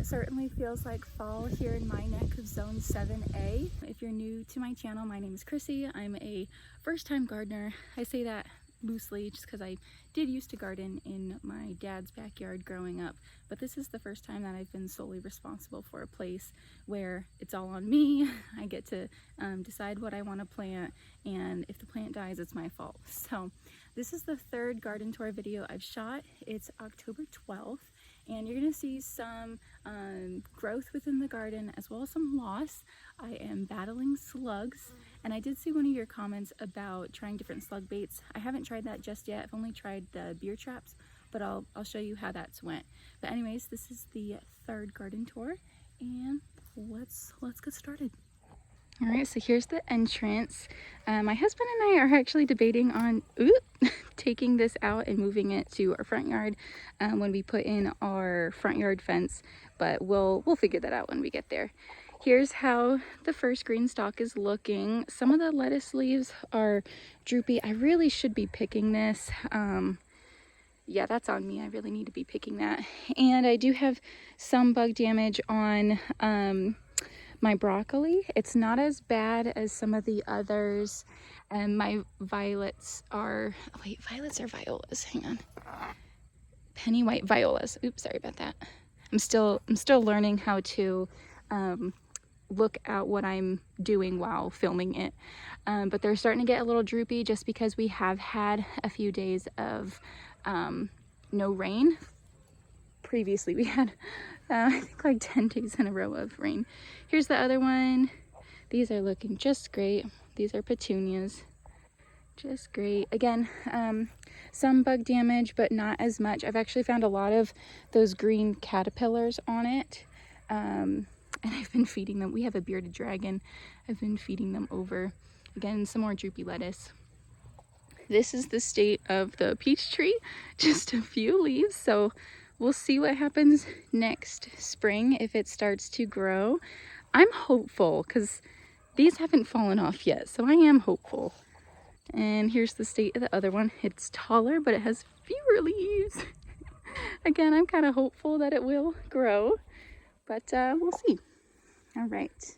certainly feels like fall here in my neck of Zone 7A. If you're new to my channel, my name is Chrissy. I'm a first-time gardener. I say that loosely just because I did used to garden in my dad's backyard growing up, but this is the first time that I've been solely responsible for a place where it's all on me. I get to decide what I want to plant, and if the plant dies, it's my fault. So this is the third garden tour video I've shot. It's October 12th. And you're gonna see some growth within the garden as well as some loss. I am battling slugs, and I did see one of your comments about trying different slug baits. I haven't tried that just yet. I've only tried the beer traps, but I'll show you how that's went. But anyways, this is the third garden tour, and let's get started. All right, so here's the entrance. My husband and I are actually debating on taking this out and moving it to our front yard when we put in our front yard fence, but we'll figure that out when we get there. Here's how the first green stalk is looking. Some of the lettuce leaves are droopy. I really should be picking this. Yeah, that's on me. I really need to be picking that. And I do have some bug damage on my broccoli. It's not as bad as some of the others, and my violets are, wait, violets or violas? Hang on. Penny white violas. Oops, sorry about that. I'm still learning how to look at what I'm doing while filming it. But they're starting to get a little droopy just because we have had a few days of no rain. Previously we had I think like 10 days in a row of rain. Here's the other one. These are looking just great. These are petunias. Just great. Again, some bug damage, but not as much. I've actually found a lot of those green caterpillars on it. And I've been feeding them. We have a bearded dragon. I've been feeding them over. Again, some more droopy lettuce. This is the state of the peach tree. Just a few leaves, so we'll see what happens next spring if it starts to grow. I'm hopeful because these haven't fallen off yet, so I am hopeful. And here's the state of the other one. It's taller, but it has fewer leaves. Again, I'm kind of hopeful that it will grow, but we'll see. All right.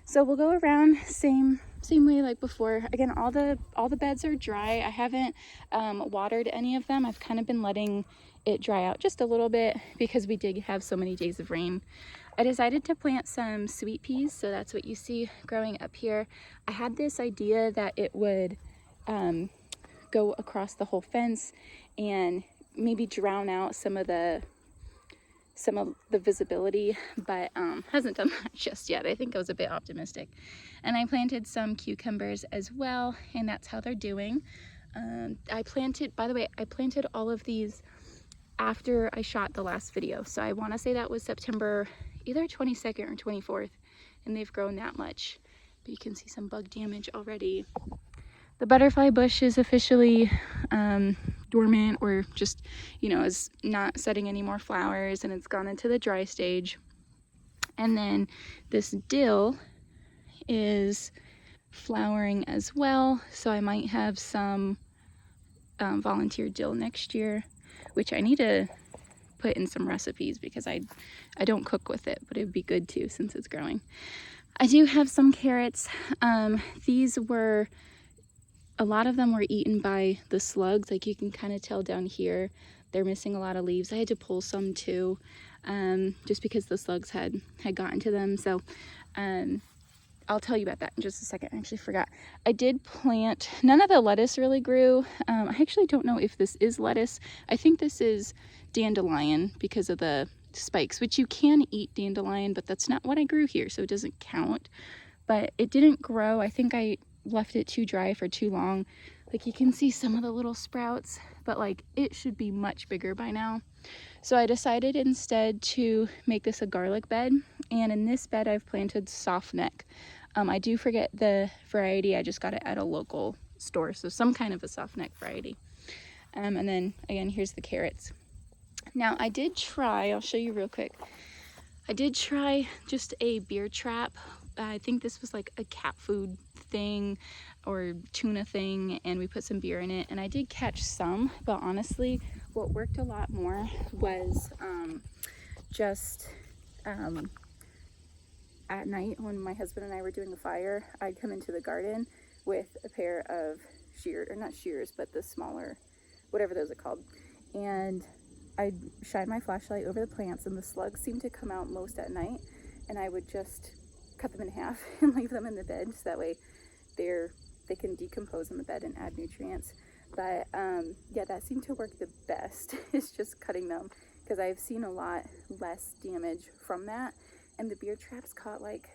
So we'll go around same way like before. Again, all the beds are dry. I haven't watered any of them. I've kind of been letting it dry out just a little bit because we did have so many days of rain. I decided to plant some sweet peas, so that's what you see growing up here. I had this idea that it would go across the whole fence and maybe drown out some of the visibility, but hasn't done that just yet. I think I was a bit optimistic. And I planted some cucumbers as well, and that's how they're doing. By the way, I planted all of these after I shot the last video, so I want to say that was September either 22nd or 24th, and they've grown that much. But you can see some bug damage already. The butterfly bush is officially dormant, or just, you know, is not setting any more flowers, and it's gone into the dry stage. And then this dill is flowering as well, so I might have some volunteer dill next year, which I need to put in some recipes because I don't cook with it, but it would be good too since it's growing. I do have some carrots. A lot of them were eaten by the slugs. Like you can kind of tell down here, they're missing a lot of leaves. I had to pull some too, just because the slugs had gotten to them. So I'll tell you about that in just a second. I actually forgot. I did plant, none of the lettuce really grew. I actually don't know if this is lettuce. I think this is dandelion because of the spikes, which you can eat dandelion, but that's not what I grew here, so it doesn't count. But it didn't grow. I think I left it too dry for too long. Like you can see some of the little sprouts, but like it should be much bigger by now. So I decided instead to make this a garlic bed, and in this bed I've planted soft neck. I do forget the variety. I just got it at a local store, so some kind of a soft neck variety. And then again, here's the carrots. Now I did try, I'll show you real quick. I did try just a beer trap. I think this was like a cat food thing or tuna thing, and we put some beer in it, and I did catch some, but honestly what worked a lot more was just at night when my husband and I were doing a fire, I'd come into the garden with a pair of shears, or not shears, but the smaller, whatever those are called, and I'd shine my flashlight over the plants, and the slugs seemed to come out most at night, and I would just cut them in half and leave them in the bed so that way they can decompose in the bed and add nutrients. But yeah, that seemed to work the best, is just cutting them, because I've seen a lot less damage from that. And the beer traps caught like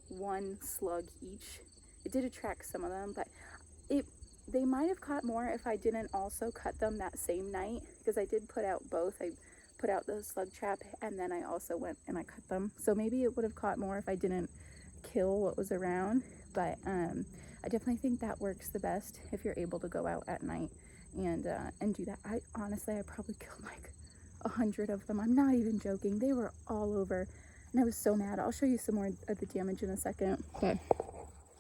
one slug each. It did attract some of them, but they might have caught more if I didn't also cut them that same night, because I did put out both. I put out the slug trap, and then I also went and I cut them. So maybe it would have caught more if I didn't kill what was around. But I definitely think that works the best if you're able to go out at night and do that. I probably killed like 100 of them. I'm not even joking. They were all over, and I was so mad. I'll show you some more of the damage in a second, but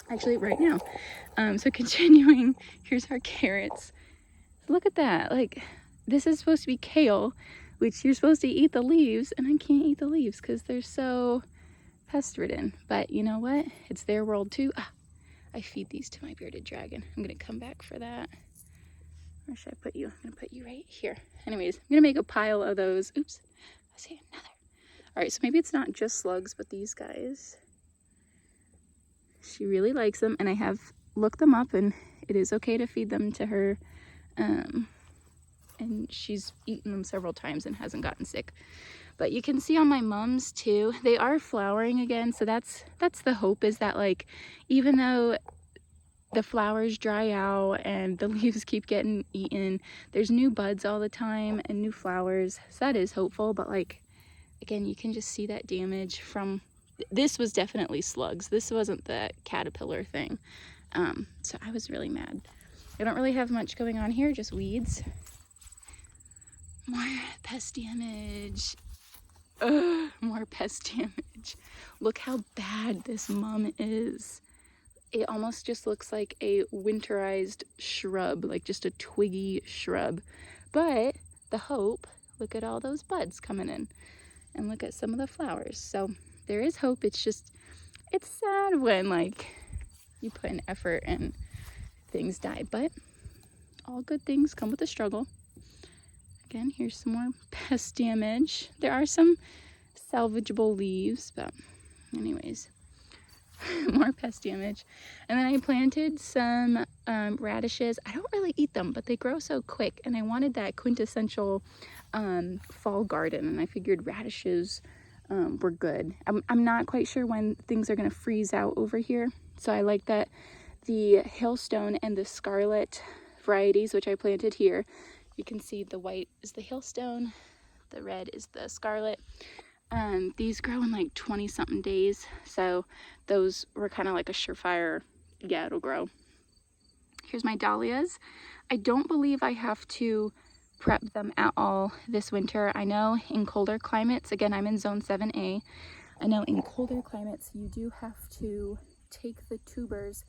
actually right now. So continuing, here's our carrots. Look at that. Like, this is supposed to be kale, which you're supposed to eat the leaves, and I can't eat the leaves because they're so pest ridden. But you know what? It's their world too. I feed these to my bearded dragon. I'm gonna come back for that. Where should I put you? I'm gonna put you right here. Anyways, I'm gonna make a pile of those. Oops, I see another. All right, so maybe it's not just slugs, but these guys. She really likes them, and I have looked them up, and it is okay to feed them to her. And she's eaten them several times and hasn't gotten sick. But you can see on my mums too, they are flowering again. So that's the hope, is that like, even though the flowers dry out and the leaves keep getting eaten, there's new buds all the time and new flowers. So that is hopeful. But like, again, you can just see that damage from, this was definitely slugs. This wasn't the caterpillar thing. So I was really mad. I don't really have much going on here, just weeds. More pest damage. More pest damage. Look how bad this mum is. It almost just looks like a winterized shrub, like just a twiggy shrub. But the hope, look at all those buds coming in, and look at some of the flowers. So there is hope. It's just, it's sad when like you put in effort and things die, but all good things come with a struggle. Again, here's some more pest damage. There are some salvageable leaves, but anyways, more pest damage. And then I planted some radishes. I don't really eat them, but they grow so quick, and I wanted that quintessential fall garden, and I figured radishes were good. I'm not quite sure when things are going to freeze out over here, so I like that the hailstone and the scarlet varieties, which I planted here. You can see the white is the hailstone, the red is the scarlet. These grow in like 20 something days, so those were kind of like a surefire, yeah, it'll grow. Here's my dahlias. I don't believe I have to prep them at all this winter. I know in colder climates, again, I'm in zone 7A. I know in colder climates you do have to take the tubers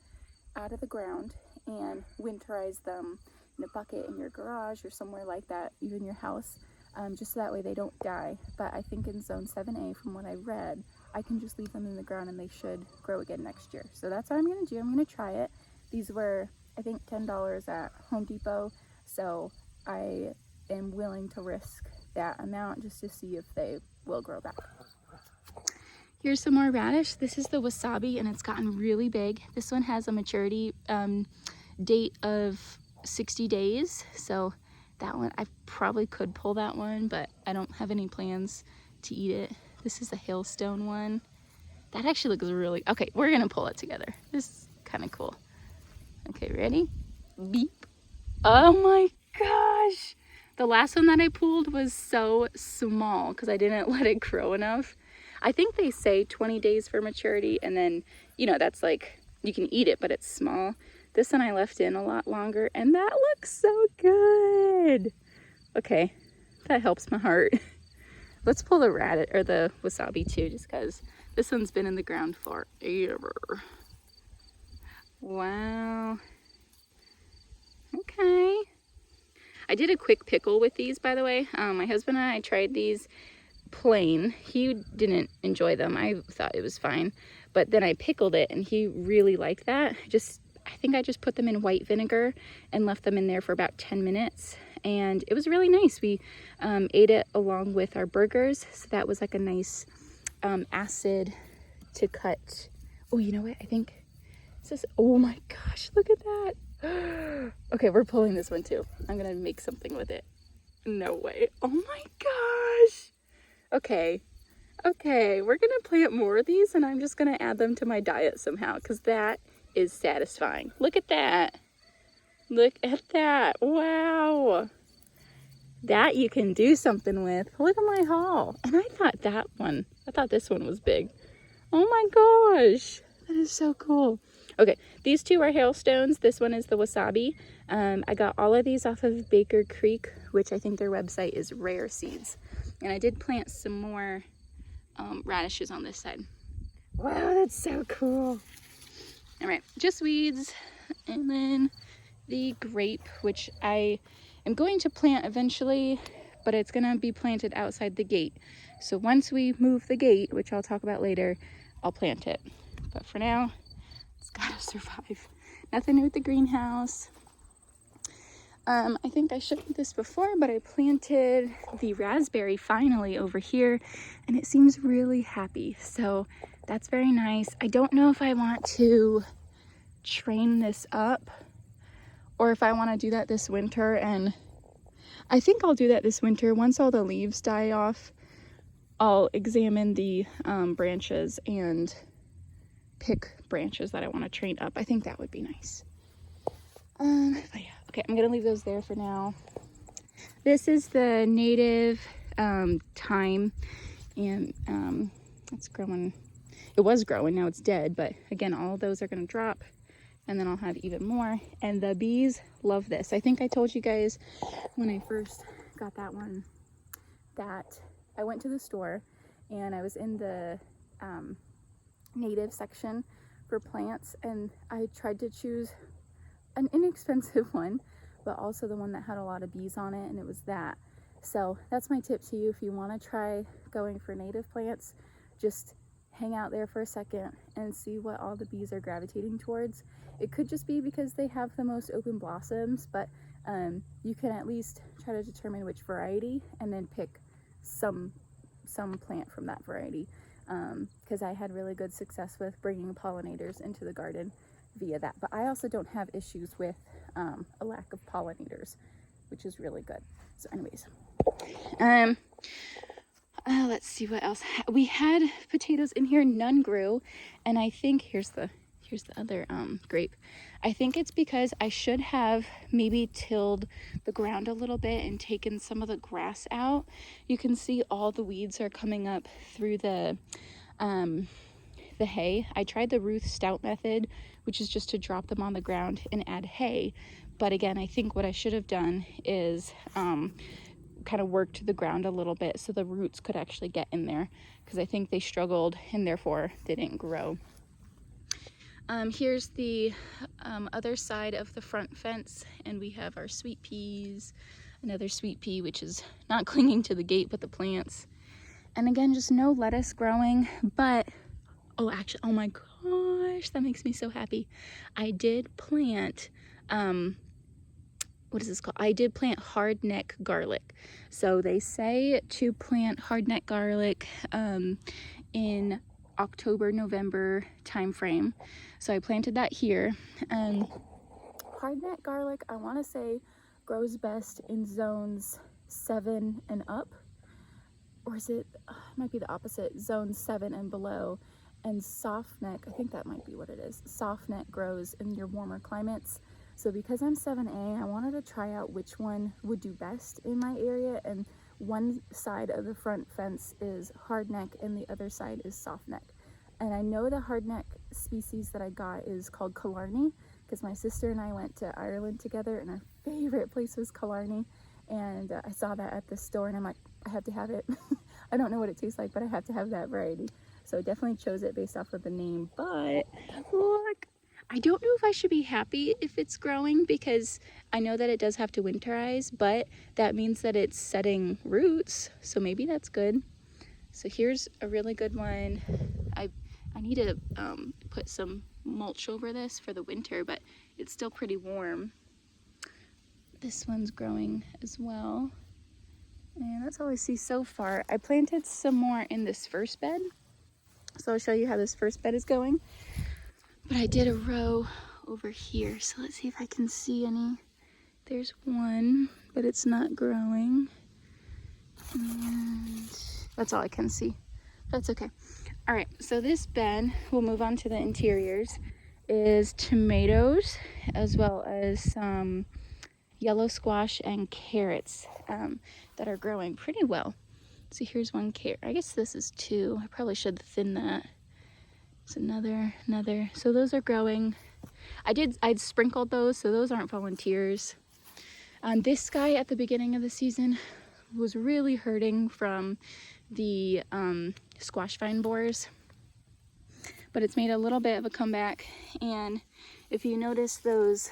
out of the ground and winterize them in a bucket in your garage or somewhere like that, even your house, just so that way they don't die. But I think in zone 7A, from what I read, I can just leave them in the ground and they should grow again next year. So that's what I'm gonna do. I'm gonna try it. These were, I think, $10 at Home Depot, so I am willing to risk that amount just to see if they will grow back. Here's some more radish. This is the wasabi, and it's gotten really big. This one has a maturity date of 60 days, so that one, I probably could pull that one, but I don't have any plans to eat it. This is a hailstone one. That actually looks really, okay, we're gonna pull it together. This is kind of cool. Okay, ready? Beep. Oh my gosh. The last one that I pulled was so small because I didn't let it grow enough. I think they say 20 days for maturity, and then, you know, that's like, you can eat it, but it's small. This one I left in a lot longer, and that looks so good. Okay, that helps my heart. Let's pull the radish or the wasabi too, just because this one's been in the ground forever. Wow. Okay. I did a quick pickle with these, by the way. My husband and I tried these plain. He didn't enjoy them. I thought it was fine. But then I pickled it and he really liked that. I think I just put them in white vinegar and left them in there for about 10 minutes. And it was really nice. We ate it along with our burgers. So that was like a nice acid to cut. Oh, you know what? I think this is, oh my gosh, look at that. Okay, we're pulling this one too. I'm gonna make something with it. No way. Oh my gosh. Okay, we're gonna plant more of these and I'm just gonna add them to my diet somehow because that is satisfying. Look at that. Look at that. Wow. That you can do something with. Look at my haul. And I thought this one was big. Oh my gosh. That is so cool. Okay, these two are hailstones. This one is the wasabi. I got all of these off of Baker Creek, which I think their website is Rare Seeds. And I did plant some more radishes on this side. Wow, that's so cool. All right, just weeds. And then the grape, which I am going to plant eventually, but it's gonna be planted outside the gate. So once we move the gate, which I'll talk about later, I'll plant it. But for now, it's gotta survive. Nothing new with the greenhouse. I think I showed you this before, but I planted the raspberry finally over here and it seems really happy. So that's very nice. I don't know if I want to train this up or if I want to do that this winter, and I think I'll do that this winter. Once all the leaves die off, I'll examine the branches and pick branches that I want to train up. I think that would be nice. But yeah, okay, I'm gonna leave those there for now. This is the native thyme, and it's growing. It was growing, now it's dead, but again, all of those are gonna drop, and then I'll have even more. And the bees love this. I think I told you guys when I first got that one that I went to the store and I was in the native section for plants, and I tried to choose an inexpensive one, but also the one that had a lot of bees on it, and it was that. So that's my tip to you. If you want to try going for native plants, just hang out there for a second and see what all the bees are gravitating towards. It could just be because they have the most open blossoms, but you can at least try to determine which variety and then pick some plant from that variety, because I had really good success with bringing pollinators into the garden via that. But I also don't have issues with a lack of pollinators, which is really good. So anyways, let's see what else. We had potatoes in here, none grew, and I think here's the other grape. I think it's because I should have maybe tilled the ground a little bit and taken some of the grass out. You can see all the weeds are coming up through the hay. I tried the Ruth Stout method, which is just to drop them on the ground and add hay. But again, I think what I should have done is kind of worked the ground a little bit so the roots could actually get in there, because I think they struggled and therefore they didn't grow. Here's the other side of the front fence, and we have our sweet peas, another sweet pea, which is not clinging to the gate but the plants. And again, just no lettuce growing, but oh, actually, oh my gosh, that makes me so happy. I did plant, what is this called? I did plant hardneck garlic. So they say to plant hardneck garlic in October, November time frame. So I planted that here. Hardneck garlic, I want to say, grows best in zones 7 and up. Or is it might be the opposite, zone 7 and below. And softneck, I think that might be what it is. Softneck grows in your warmer climates. So because I'm 7A, I wanted to try out which one would do best in my area. And one side of the front fence is hardneck and the other side is softneck. And I know the hardneck species that I got is called Killarney, because my sister and I went to Ireland together and our favorite place was Killarney. And I saw that at the store and I'm like, I have to have it. I don't know what it tastes like, but I have to have that variety. So I definitely chose it based off of the name. But look, I don't know if I should be happy if it's growing, because I know that it does have to winterize, but that means that it's setting roots. So maybe that's good. So here's a really good one. I need to put some mulch over this for the winter, but it's still pretty warm. This one's growing as well. And that's all I see so far. I planted some more in this first bed, so I'll show you how this first bed is going. But I did a row over here, so let's see if I can see any. There's one, but it's not growing. And that's all I can see. That's okay. All right, so this bed, we'll move on to the interiors, is tomatoes as well as some yellow squash and carrots that are growing pretty well. So here's one carrot. I guess this is two. I probably should thin that. It's another. So those are growing. I'd sprinkled those, so those aren't volunteers. This guy at the beginning of the season was really hurting from the squash vine borers, but it's made a little bit of a comeback. And if you notice those,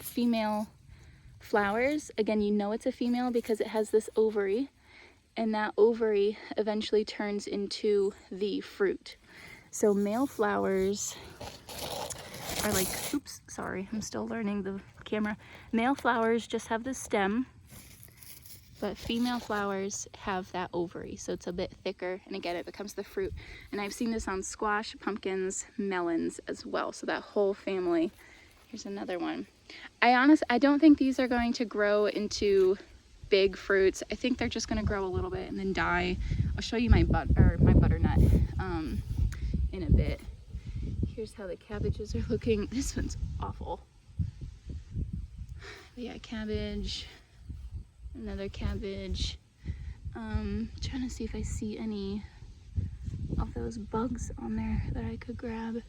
female flowers, again, you know it's a female because it has this ovary, and that ovary eventually turns into the fruit. So male flowers are like, oops, sorry, I'm still learning the camera. Male flowers just have the stem, but female flowers have that ovary, so it's a bit thicker, and again, it becomes the fruit. And I've seen this on squash, pumpkins, melons as well, so that whole family. Here's another one. I don't think these are going to grow into big fruits. I think they're just going to grow a little bit and then die. I'll show you my butternut in a bit. Here's how the cabbages are looking. This one's awful. But yeah, cabbage, another cabbage. Trying to see if I see any of those bugs on there that I could grab.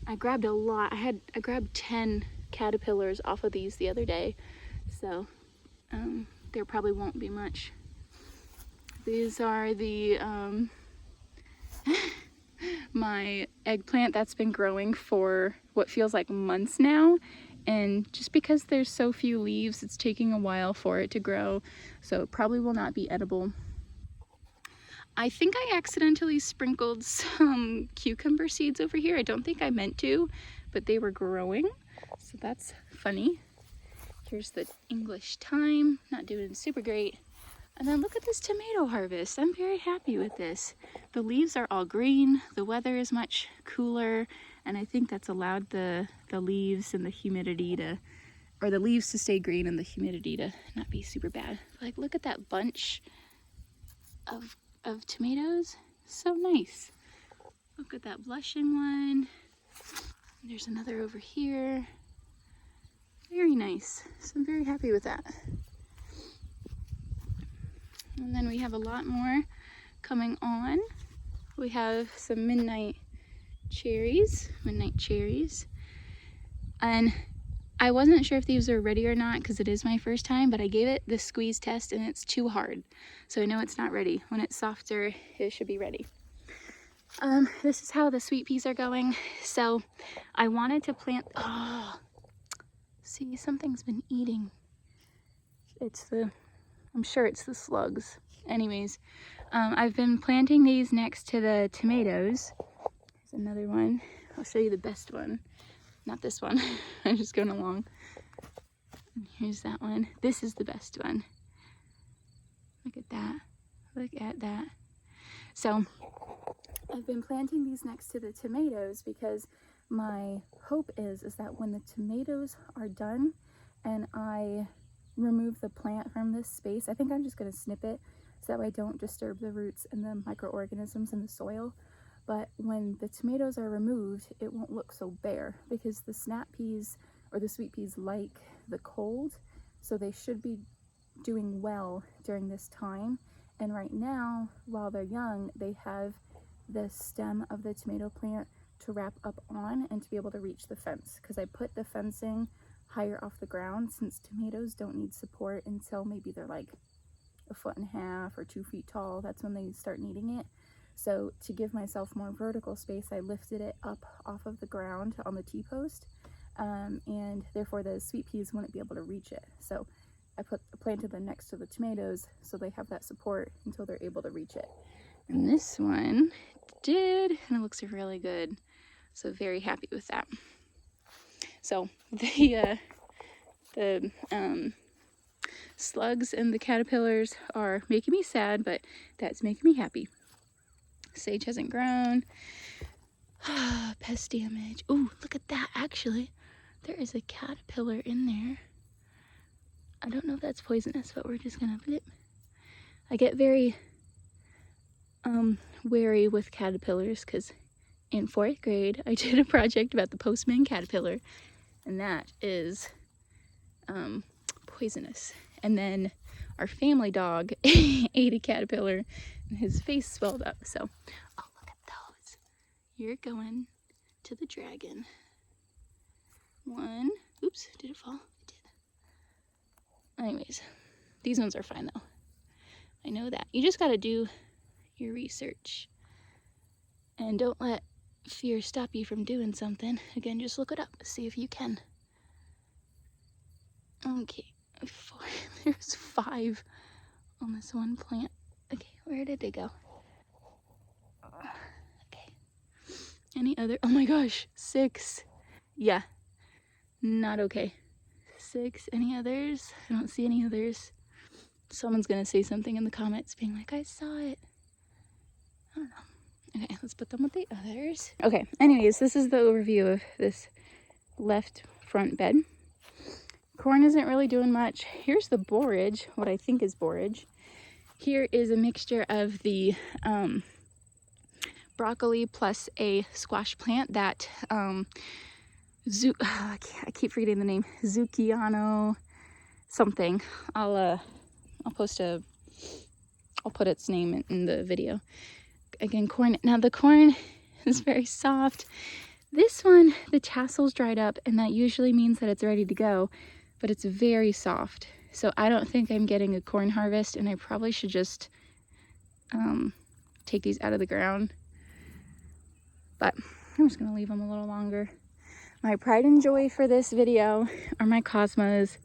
I grabbed a lot. I grabbed 10 caterpillars off of these the other day, so there probably won't be much. These are the my eggplant that's been growing for what feels like months now, and just because there's so few leaves, it's taking a while for it to grow, so it probably will not be edible. I think I accidentally sprinkled some cucumber seeds over here. I don't think I meant to, but they were growing, so that's funny. Here's the English thyme, not doing super great. And then look at this tomato harvest. I'm very happy with this. The leaves are all green, the weather is much cooler, and I think that's allowed the leaves and the humidity to, or the leaves to stay green and the humidity to not be super bad. Like, look at that bunch of tomatoes. So nice. Look at that blushing one. There's another over here. Very nice. So I'm very happy with that. And then we have a lot more coming on. We have some midnight cherries. And I wasn't sure if these are ready or not because it is my first time, but I gave it the squeeze test and it's too hard. So I know it's not ready. When it's softer, it should be ready. This is how the sweet peas are going. So I wanted to plant, see, something's been eating. I'm sure it's the slugs. Anyways, I've been planting these next to the tomatoes. Here's another one. I'll show you the best one. Not this one. I'm just going along. And here's that one. This is the best one. Look at that. Look at that. So I've been planting these next to the tomatoes because my hope is that when the tomatoes are done and I remove the plant from this space, I think I'm just going to snip it so that way I don't disturb the roots and the microorganisms in the soil. But when the tomatoes are removed, it won't look so bare because the snap peas or the sweet peas like the cold, so they should be doing well during this time. And right now, while they're young, they have the stem of the tomato plant to wrap up on and to be able to reach the fence, because I put the fencing higher off the ground since tomatoes don't need support until maybe they're like 1.5 feet or 2 feet tall. That's when they start needing it. So to give myself more vertical space, I lifted it up off of the ground on the T-post, and therefore the sweet peas wouldn't be able to reach it. So I planted them next to the tomatoes so they have that support until they're able to reach it. And this one did, and it looks really good. So very happy with that. So the slugs and the caterpillars are making me sad, but that's making me happy. Sage hasn't grown. Pest damage. Oh, look at that. Actually, there is a caterpillar in there. I don't know if that's poisonous, but we're just gonna blip. I get very wary with caterpillars because in 4th grade I did a project about the postman caterpillar, and that is poisonous. And then our family dog ate a caterpillar and his face swelled up. So, oh, look at those. You're going to the dragon. One. Oops, did it fall? It did. Anyways, these ones are fine though. I know that. You just gotta do your research. And don't let fear stop you from doing something. Again, just look it up. See if you can. Okay. 4. There's 5 on this one plant. Okay, where did they go? Okay. Any other? Oh my gosh, 6. Yeah, not okay. 6. Any others? I don't see any others. Someone's gonna say something in the comments being like, I saw it. I don't know. Okay, let's put them with the others. Okay, anyways, this is the overview of this left front bed. Corn isn't really doing much. Here's the borage, what I think is borage. Here is a mixture of the broccoli plus a squash plant that I keep forgetting the name. Zucchiano something. I'll put its name in the video. Again, corn. Now the corn is very soft. This one, the tassel's dried up, and that usually means that it's ready to go, but it's very soft. So I don't think I'm getting a corn harvest, and I probably should just take these out of the ground. But I'm just gonna leave them a little longer. My pride and joy for this video are my cosmos.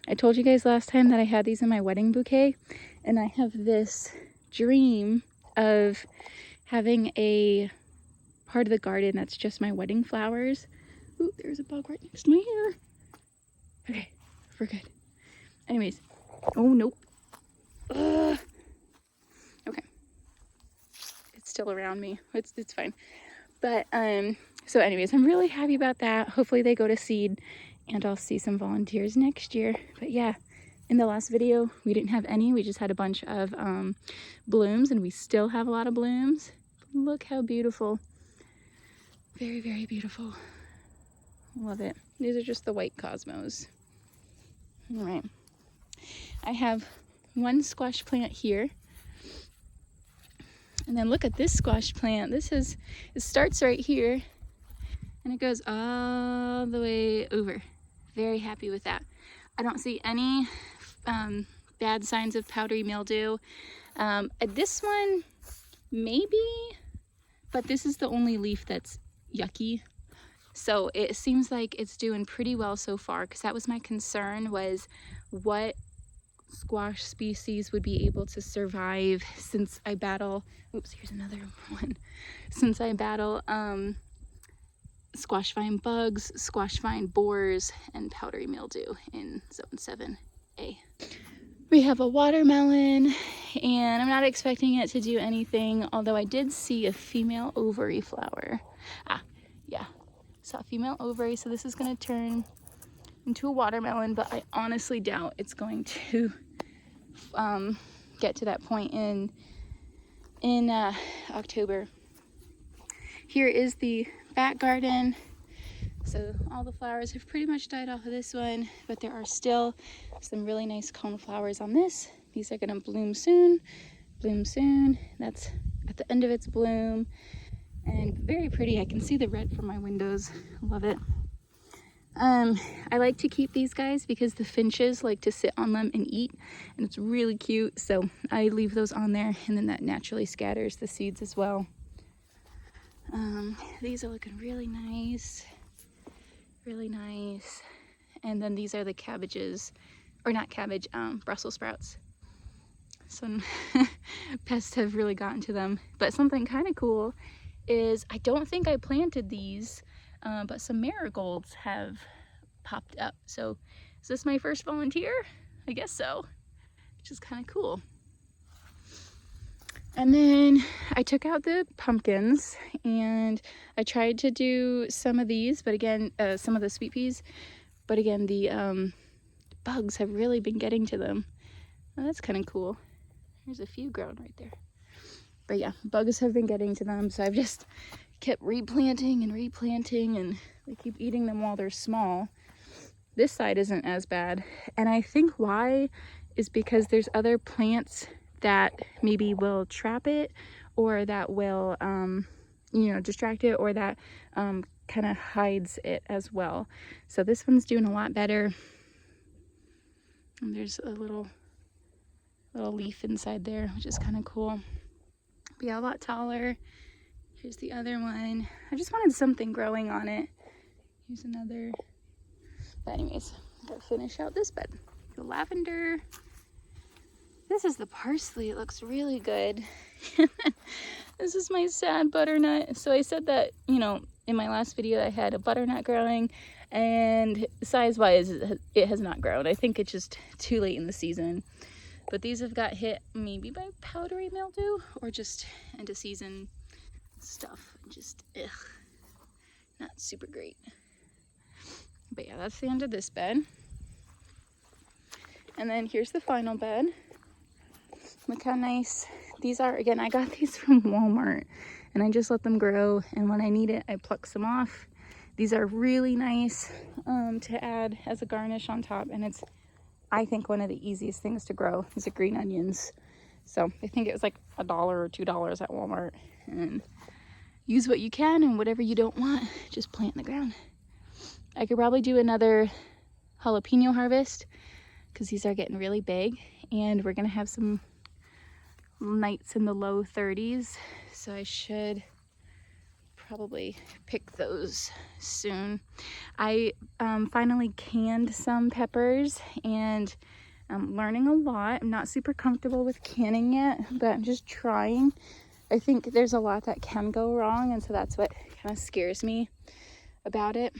I told you guys last time that I had these in my wedding bouquet, and I have this dream of having a part of the garden that's just my wedding flowers. Ooh, there's a bug right next to my ear. Okay, we're good. Anyways, oh nope. Ugh. Okay, it's still around me. It's fine. But so anyways, I'm really happy about that. Hopefully they go to seed, and I'll see some volunteers next year. But yeah, in the last video we didn't have any. We just had a bunch of blooms, and we still have a lot of blooms. Look how beautiful. Very, very beautiful. Love it. These are just the white cosmos. All right. I have one squash plant here. And then look at this squash plant. It starts right here and it goes all the way over. Very happy with that. I don't see any bad signs of powdery mildew. This one, maybe, but this is the only leaf that's yucky. So it seems like it's doing pretty well so far, because that was my concern, was what squash species would be able to survive since I battle, oops, here's another one, since I battle squash vine bugs, squash vine borers, and powdery mildew in zone 7A. We have a watermelon, and I'm not expecting it to do anything, although I did see a female ovary flower. Yeah, saw a female ovary, so this is going to turn into a watermelon, but I honestly doubt it's going to get to that point in October. Here is the back garden. So all the flowers have pretty much died off of this one, but there are still some really nice cone flowers on this. These are going to bloom soon. That's at the end of its bloom, and very pretty. I can see the red from my windows. Love it. I like to keep these guys because the finches like to sit on them and eat, and it's really cute, so I leave those on there, and then that naturally scatters the seeds as well. These are looking really nice, and then these are the cabbages or not cabbage, Brussels sprouts. Some pests have really gotten to them. But something kind of cool is, I don't think I planted these, but some marigolds have popped up. So is this my first volunteer? I guess so, which is kind of cool. And then I took out the pumpkins and I tried to do some of these, but again, some of the sweet peas, but again, the bugs have really been getting to them. Oh, that's kind of cool. There's a few growing right there. But yeah, bugs have been getting to them, so I've just kept replanting and replanting, and they keep eating them while they're small. This side isn't as bad, and I think why is because there's other plants that maybe will trap it, or that will you know, distract it, or that kind of hides it as well. So this one's doing a lot better. And there's a little leaf inside there, which is kind of cool. But yeah, a lot taller. Here's the other one. I just wanted something growing on it. Here's another. But anyways, I gotta finish out this bed. The lavender. This is the parsley. It looks really good. This is my sad butternut. So I said that, you know, in my last video I had a butternut growing, and size-wise it has not grown. I think it's just too late in the season. But these have got hit maybe by powdery mildew or just end of season stuff. Just not super great. But yeah, that's the end of this bed. And then here's the final bed. Look how nice these are. Again, I got these from Walmart and I just let them grow, and when I need it I pluck some off. These are really nice to add as a garnish on top, and it's, I think, one of the easiest things to grow is the green onions. So I think it was like $1 or $2 at Walmart. And use what you can, and whatever you don't want, just plant in the ground. I could probably do another jalapeno harvest because these are getting really big, and we're gonna have some nights in the low 30s, so I should probably pick those soon. I finally canned some peppers, and I'm learning a lot. I'm not super comfortable with canning yet, but I'm just trying. I think there's a lot that can go wrong, and so that's what kind of scares me about it.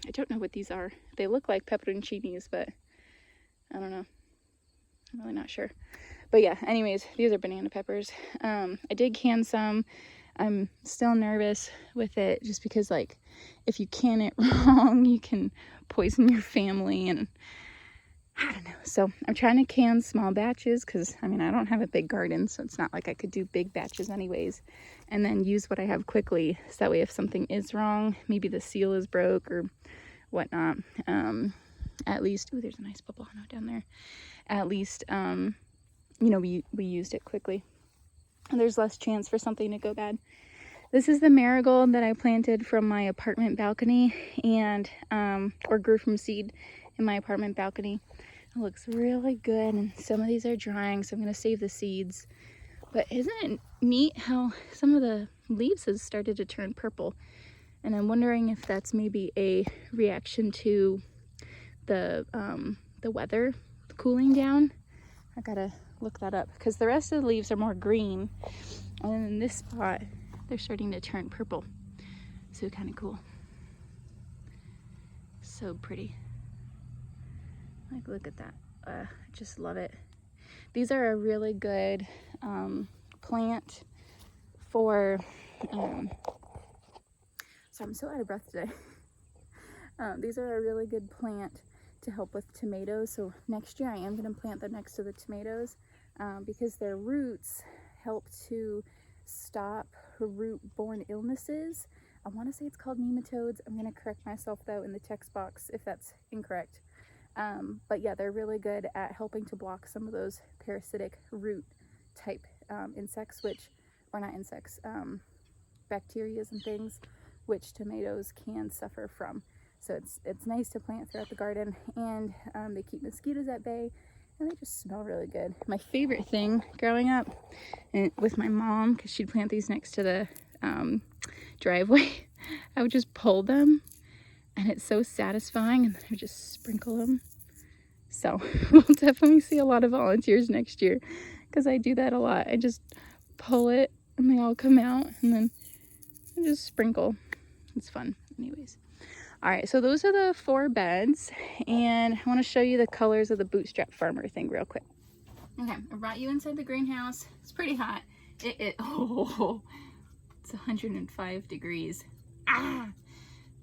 I don't know what these are. They look like pepperoncinis, but I don't know. I'm really not sure. But yeah, anyways, these are banana peppers. I did can some. I'm still nervous with it just because, like, if you can it wrong, you can poison your family, and I don't know. So I'm trying to can small batches because, I mean, I don't have a big garden, so it's not like I could do big batches anyways, and then use what I have quickly, so that way if something is wrong, maybe the seal is broke or whatnot, at least, ooh, there's a nice poblano down there. At least, you know, we used it quickly. And there's less chance for something to go bad. This is the marigold that I planted from my apartment balcony, and or grew from seed in my apartment balcony. It looks really good, and some of these are drying, so I'm gonna save the seeds. But isn't it neat how some of the leaves have started to turn purple? And I'm wondering if that's maybe a reaction to the weather cooling down. I gotta look that up, because the rest of the leaves are more green, and in this spot they're starting to turn purple. So kind of cool. So pretty. Like, look at that. I just love it. These are a really good plant for so I'm so out of breath today. These are a really good plant to help with tomatoes. So next year I am going to plant them next to the tomatoes, because their roots help to stop root-borne illnesses. I want to say it's called nematodes. I'm going to correct myself though in the text box if that's incorrect. But yeah, they're really good at helping to block some of those parasitic root type insects, which, or not insects, bacteria and things, which tomatoes can suffer from. So it's nice to plant throughout the garden, and they keep mosquitoes at bay, and they just smell really good. My favorite thing growing up, and with my mom, because she'd plant these next to the driveway, I would just pull them, and it's so satisfying, and then I would just sprinkle them. So we'll definitely see a lot of volunteers next year because I do that a lot. I just pull it and they all come out and then I just sprinkle. It's fun. Anyways. All right, so those are the 4 beds, and I want to show you the colors of the Bootstrap Farmer thing real quick. Okay, I brought you inside the greenhouse. It's pretty hot. Oh, it's 105 degrees. Ah,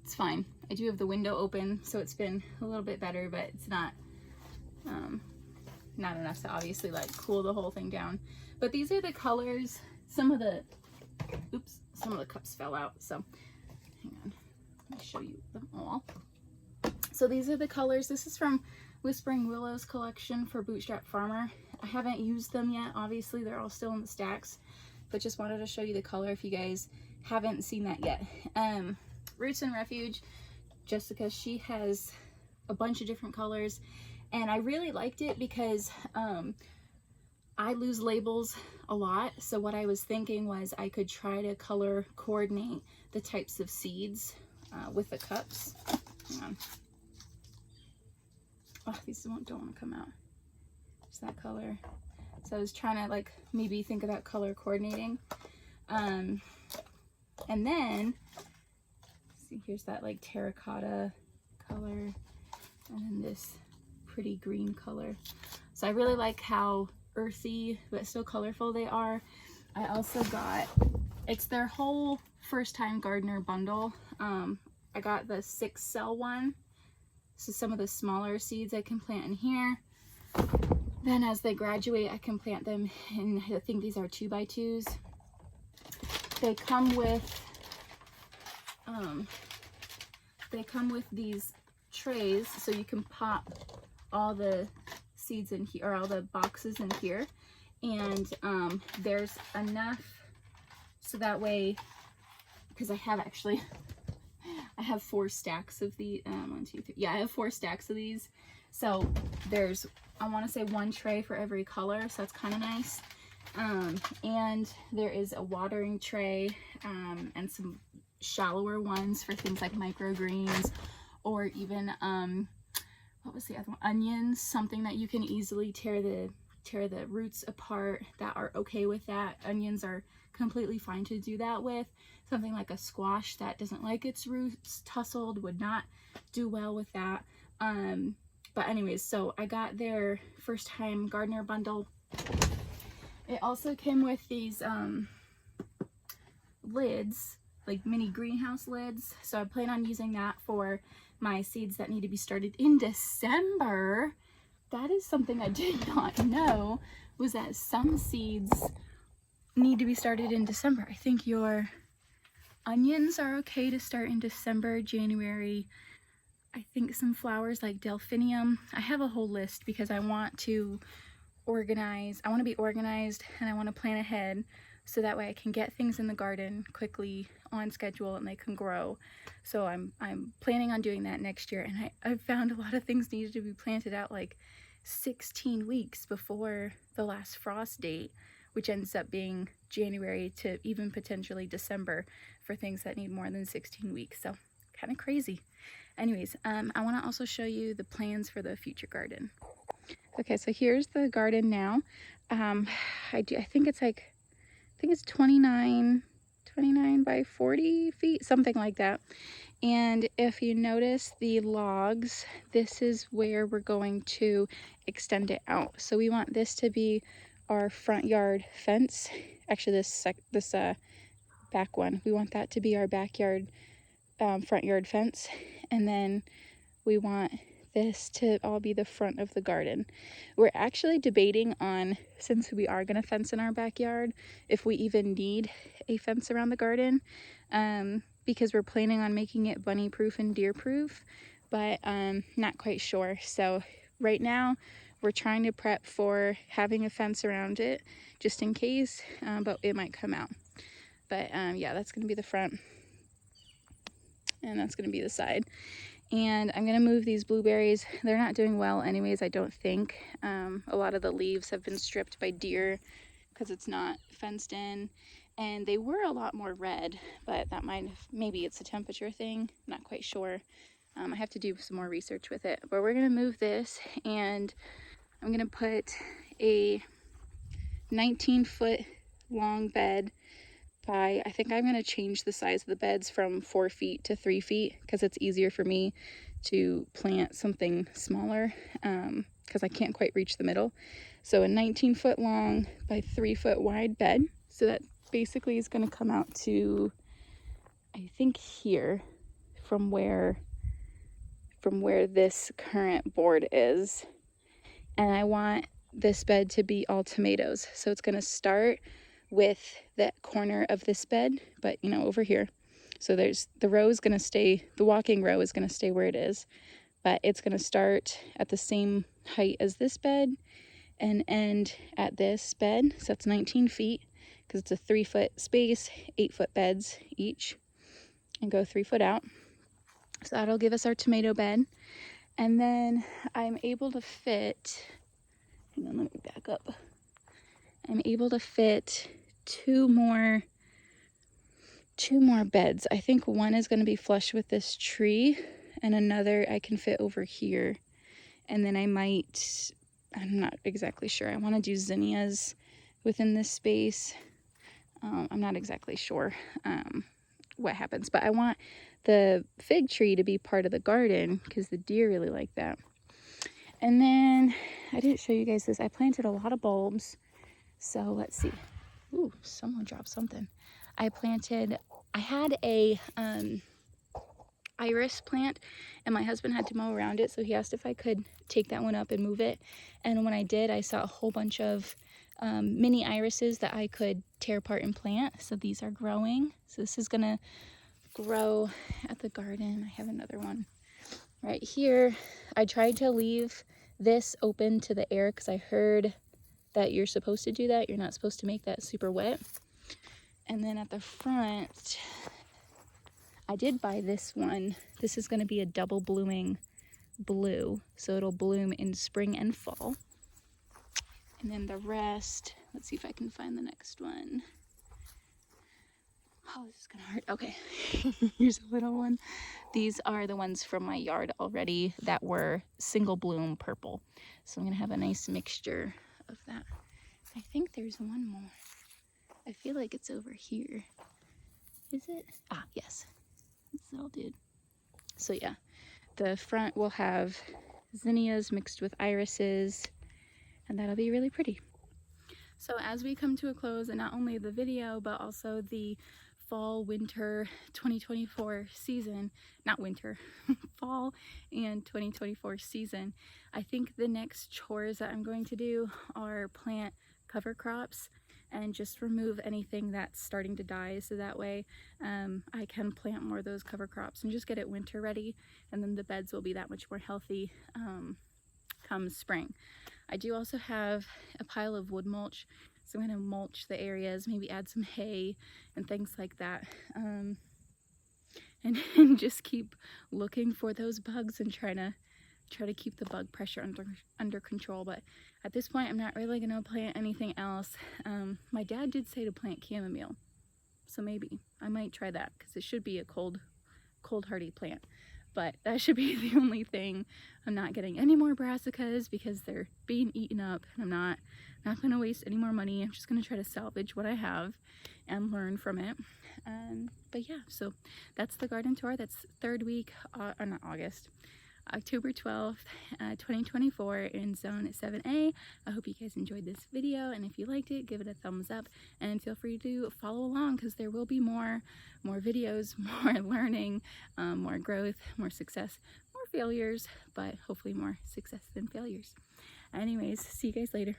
it's fine. I do have the window open, so it's been a little bit better, but it's not enough to obviously like cool the whole thing down. But these are the colors. Some of the cups fell out, so hang on. Let me show you them all. So these are the colors. This is from Whispering Willows collection for Bootstrap Farmer. I haven't used them yet. Obviously, they're all still in the stacks, but just wanted to show you the color if you guys haven't seen that yet. Roots and Refuge, Jessica, she has a bunch of different colors, and I really liked it because I lose labels a lot. So what I was thinking was I could try to color coordinate the types of seeds with the cups. Hang on. Oh, these don't want to come out. Just that color. So I was trying to like maybe think about color coordinating. And then, see, here's that like terracotta color, and then this pretty green color. So I really like how earthy but still colorful they are. I also got, it's their whole first time gardener bundle. I got the 6-cell one, so some of the smaller seeds I can plant in here. Then as they graduate, I can plant them in, I think these are 2x2s. They come with these trays, so you can pop all the seeds in here, or all the boxes in here, and there's enough so that way, because I have 4 stacks of the 1, 2, 3, yeah, I have 4 stacks of these, so there's, I want to say 1 tray for every color, so that's kind of nice. And there is a watering tray and some shallower ones for things like microgreens, or even what was the other one, onions, something that you can easily tear the roots apart, that are okay with that. Onions are completely fine to do that with. Something like a squash that doesn't like its roots tussled would not do well with that. But anyways, so I got their first time gardener bundle. It also came with these lids, like mini greenhouse lids, so I plan on using that for my seeds that need to be started in December. That is something I did not know, was that some seeds need to be started in December. I think your onions are okay to start in December, January. I think some flowers like delphinium. I have a whole list because I want to organize. I want to be organized, and I want to plan ahead so that way I can get things in the garden quickly on schedule and they can grow. So I'm planning on doing that next year, and I found a lot of things needed to be planted out like 16 weeks before the last frost date, which ends up being January to even potentially December for things that need more than 16 weeks. So kind of crazy. Anyways, I want to also show you the plans for the future garden. Okay, so here's the garden now. I think it's 29 by 40 feet, something like that. And if you notice the logs, this is where we're going to extend it out. So we want this to be our front yard fence. Actually, this back one, we want that to be our backyard front yard fence. And then we want this to all be the front of the garden. We're actually debating on, since we are going to fence in our backyard, if we even need a fence around the garden, because we're planning on making it bunny proof and deer proof, but not quite sure. So right now we're trying to prep for having a fence around it just in case, but it might come out. But yeah, that's going to be the front, and that's going to be the side. And I'm going to move these blueberries. They're not doing well anyways, I don't think. A lot of the leaves have been stripped by deer because it's not fenced in. And they were a lot more red, but that maybe it's a temperature thing. I'm not quite sure. I have to do some more research with it, but we're gonna move this, and I'm gonna put a 19-foot long bed by, I think I'm gonna change the size of the beds from 4 feet to 3 feet because it's easier for me to plant something smaller because I can't quite reach the middle. So a 19-foot long by 3-foot wide bed. So that basically is gonna come out to, I think here, from where this current board is. And I want this bed to be all tomatoes. So it's gonna start with that corner of this bed, but you know, over here. So there's the row is gonna stay, the walking row is gonna stay where it is, but it's gonna start at the same height as this bed and end at this bed. So it's 19 feet because it's a 3-foot space, 8-foot beds each, and go 3 foot out. So that'll give us our tomato bed. And then I'm able to fit, hang on, let me back up. I'm able to fit two more beds. I think one is going to be flush with this tree and another I can fit over here. And then I'm not exactly sure. I want to do zinnias within this space. I'm not exactly sure what happens, but I want the fig tree to be part of the garden because the deer really like that. And then I didn't show you guys this. I planted a lot of bulbs. So let's see. Ooh, someone dropped something. I had a iris plant, and my husband had to mow around it, so he asked if I could take that one up and move it. And when I did, I saw a whole bunch of mini irises that I could tear apart and plant. So these are growing. So this is gonna grow at the garden. I have another one right here. I tried to leave this open to the air because I heard that you're supposed to do that. You're not supposed to make that super wet. And then at the front, I did buy this one. This is going to be a double blooming blue, so it'll bloom in spring and fall. And then the rest, let's see if I can find the next one. Oh, this is gonna hurt. Okay, here's a little one. These are the ones from my yard already that were single bloom purple. So I'm gonna have a nice mixture of that. I think there's one more. I feel like it's over here. Is it? Ah, yes. This little dude. So yeah, the front will have zinnias mixed with irises, and that'll be really pretty. So as we come to a close, and not only the video, but also the fall winter 2024 season, not winter, fall and 2024 season, I think the next chores that I'm going to do are plant cover crops and just remove anything that's starting to die, so that way I can plant more of those cover crops and just get it winter ready, and then the beds will be that much more healthy come spring. I do also have a pile of wood mulch, so I'm going to mulch the areas, maybe add some hay and things like that, and just keep looking for those bugs and try to keep the bug pressure under control. But at this point, I'm not really going to plant anything else. My dad did say to plant chamomile, so maybe I might try that because it should be a cold hardy plant. But that should be the only thing. I'm not getting any more brassicas because they're being eaten up, and I'm not going to waste any more money. I'm just going to try to salvage what I have and learn from it. But yeah, so that's the garden tour. That's third week, or not August, October 12th, 2024 in Zone 7A. I hope you guys enjoyed this video, and if you liked it, give it a thumbs up, and feel free to follow along because there will be more videos, more learning, more growth, more success, more failures, but hopefully more success than failures. Anyways, see you guys later.